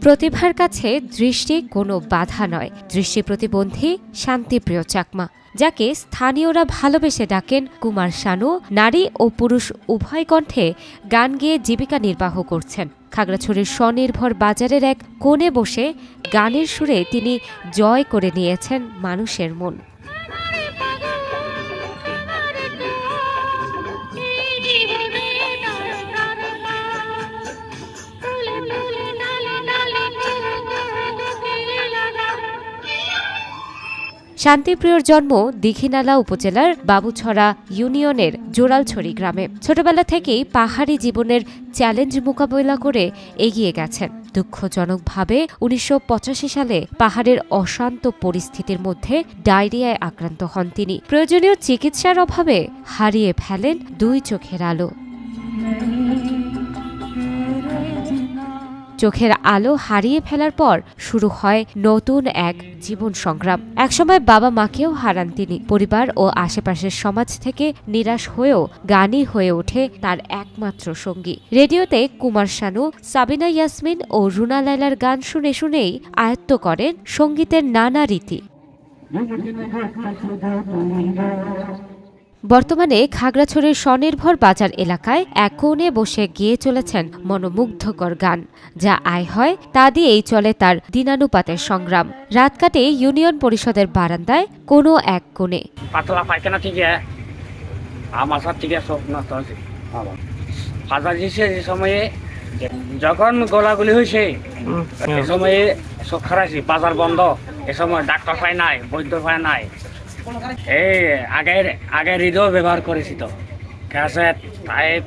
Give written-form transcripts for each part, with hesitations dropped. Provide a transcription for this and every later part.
প্রতিভার কাছে দৃষ্টি কোনো বাধা নয়। দৃষ্টি প্রতিবন্ধী শান্তিপ্রিয় চাকমা, যাকে স্থানীয়রা ভালোবেসে ডাকেন কুমার শানু, নারী ও পুরুষ উভয় কণ্ঠে গান গেয়ে জীবিকা নির্বাহ করছেন। খাগড়াছড়ির স্বনির্ভর বাজারের এক কোণে বসে গানের সুরে তিনি জয় করে নিয়েছেন মানুষের মন। শান্তিপ্রিয়র জন্ম দীঘিনালা উপজেলার বাবুছড়া ইউনিয়নের জোরালছড়ি গ্রামে। ছোটবেলা থেকেই পাহাড়ি জীবনের চ্যালেঞ্জ মোকাবেলা করে এগিয়ে গেছেন। দুঃখজনকভাবে ১৯৮৫ সালে পাহাড়ের অশান্ত পরিস্থিতির মধ্যে ডায়রিয়ায় আক্রান্ত হন তিনি। প্রয়োজনীয় চিকিৎসার অভাবে হারিয়ে ফেলেন দুই চোখের আলো। চোখের আলো হারিয়ে ফেলার পর শুরু হয় নতুন এক জীবন সংগ্রাম। একসময় বাবা মাকেও হারান তিনি। পরিবার ও আশেপাশের সমাজ থেকে নিরাশ হয়েও গানই হয়ে ওঠে তার একমাত্র সঙ্গী। রেডিওতে কুমার শানু, সাবিনা ইয়াসমিন ও রুনা লায়লার গান শুনে শুনেই আয়ত্ত করেন সঙ্গীতের নানা রীতি। বর্তমানে খাগড়াছড়ির স্বনির্ভর বাজার এলাকায় এক কোণে বসে গেয়ে চলেছেন মনোমুগ্ধকর গান। যা আয় হয় তা দিয়েই চলে তার দিনানুপাতের সংগ্রাম। রাত কাটে ইউনিয়ন পরিষদের বারান্দায় কোনো এক কোণে। পাতলা পায়খানা থেকে আমার থেকে সব নষ্ট হয়েছে। যে সময়ে যখন গোলাগুলি হয়েছে এ সময়ে সব খারাইছি, বাজার বন্ধ। এ সময় ডাক্তার পায় নাই, বৈদ্য পায় নাই। এই আগে রেডিও ব্যবহার করেছি, তো ক্যাসেট টাইপ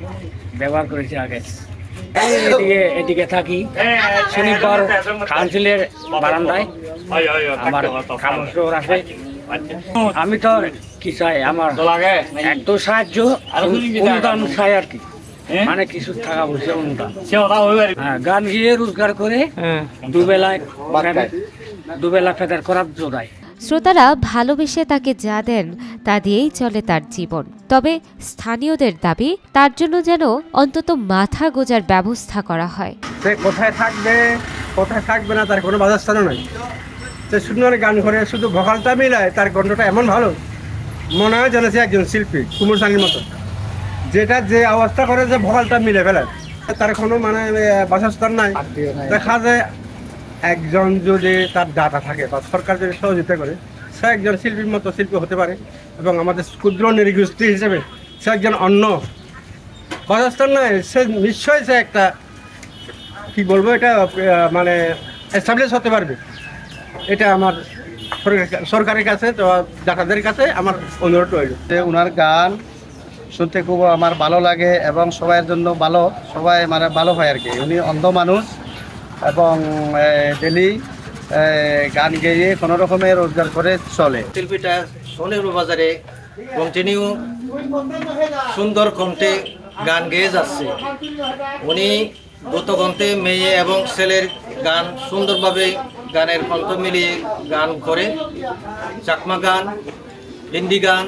ব্যবহার করেছি আগে। এদিকে থাকি শনিবার কাউন্সিলের বারান্দায় আমার কাগজ আছে। আমি তো কি চাই, আমার একটু সাহায্য অনুদান চাই আর কি, মানে কিছু টাকা পয়সা অনুদান। গান গিয়ে রোজগার করে দুবেলা ফেদার করার জোগায়। শ্রোতারা ভালোবেসে তাকে যা দেন তা দিয়েই চলে তার জীবন। তবে স্থানীয়দের দাবি, তার জন্য যেন অন্তত মাথা গোজার ব্যবস্থা করা হয়। সে কোথায় থাকবে না তার কোনো বাধাস্থান নাই। সে সুন্দর গান করে শুধু ভোকালটা মিলায়, তার কণ্ঠটা এমন ভালো মনে হয় যেন সে একজন শিল্পী, কুমার শানুর মতো। যেটা যে অবস্থা করে যে ভোকালটা মিলে ফেলে, তার কোনো মানে বাসস্থান নাই। দেখা যায় একজন যদি তার ডাটা থাকে বা সরকার যদি সহযোগিতা করে, সে একজন শিল্পীর মতো শিল্পী হতে পারে। এবং আমাদের ক্ষুদ্র নৃগোষ্ঠী হিসেবে সে একজন অন্য বাসস্থান নাই, সে নিশ্চয়ই সে একটা কি বলবো, এটা মানে এস্টাবলিশ হতে পারবে। এটা আমার সরকারের কাছে, তো ডাটাদের কাছে আমার অনুরোধ রইল। ওনার গান শুনতে খুব আমার ভালো লাগে এবং সবার জন্য ভালো, সবাই মানে ভালো হয় আর কি। উনি অন্ধ মানুষ এবং ডেলি গান গেয়ে কোনো রকমের রোজগার করে চলে। শিল্পীটা স্বনির্ভর বাজারে কন্টিনিউ সুন্দর কণ্ঠে গান গেয়ে যাচ্ছে। উনি দ্রুত কণ্ঠে মেয়ে এবং ছেলের গান সুন্দরভাবে গানের কণ্ঠ মিলিয়ে গান করে। চাকমা গান, হিন্দি গান,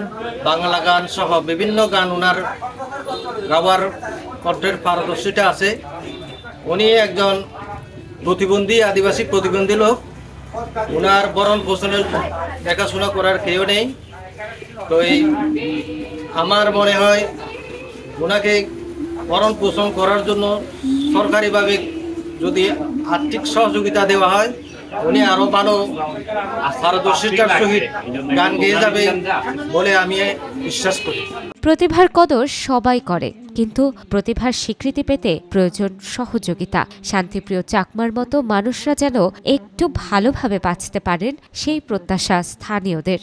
বাংলা গান সহ বিভিন্ন গান ওনার গাওয়ার কণ্ঠের পারদর্শিতা আছে। উনি একজন প্রতিবন্ধী, আদিবাসী প্রতিবন্ধী লোক। ওনার বরণ পোষণের দেখাশোনা করার কেউ নেই। তো আমার মনে হয় ওনাকে বরণ পোষণ করার জন্য সরকারিভাবে যদি আর্থিক সহযোগিতা দেওয়া হয়, উনি আরো ভালো পারদর্শিতার সহিত গান গেয়ে যাবে বলে আমি বিশ্বাস করি। প্রতিভার কদর সবাই করে, কিন্তু প্রতিভার স্বীকৃতি পেতে প্রয়োজন সহযোগিতা। শান্তিপ্রিয় চাকমার মতো মানুষরা যেন একটু ভালোভাবে বাঁচতে পারেন, সেই প্রত্যাশা স্থানীয়দের।